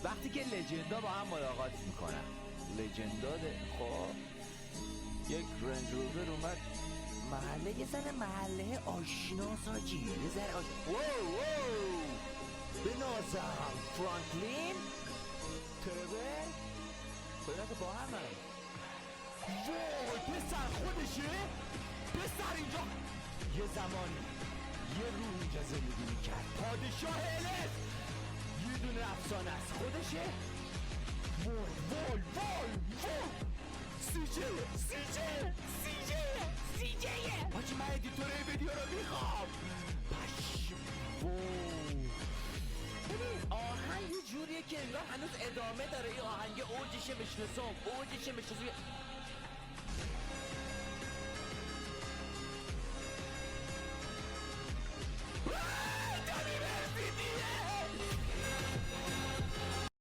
وقتی که لژندا با هم ملاقات میکنن، لژندا خب یک رنج روور اومد محله، یه ذره محله آشناس آجی، یه ذره وو به نازم فرانکلین تربل باید که با هم وای پسر خودشه. پسر اینجا یه زمانی یه روح اینجا زندگی میکرد، پادشاه الف، یه دونه افسانه است خودشه. وای سیجه حاجی من ادیتور ویدیو رو میخوام. ببین آهنگ یه جوریه که انگار هنوز ادامه داره، این آهنگ اوجشه بشناسم.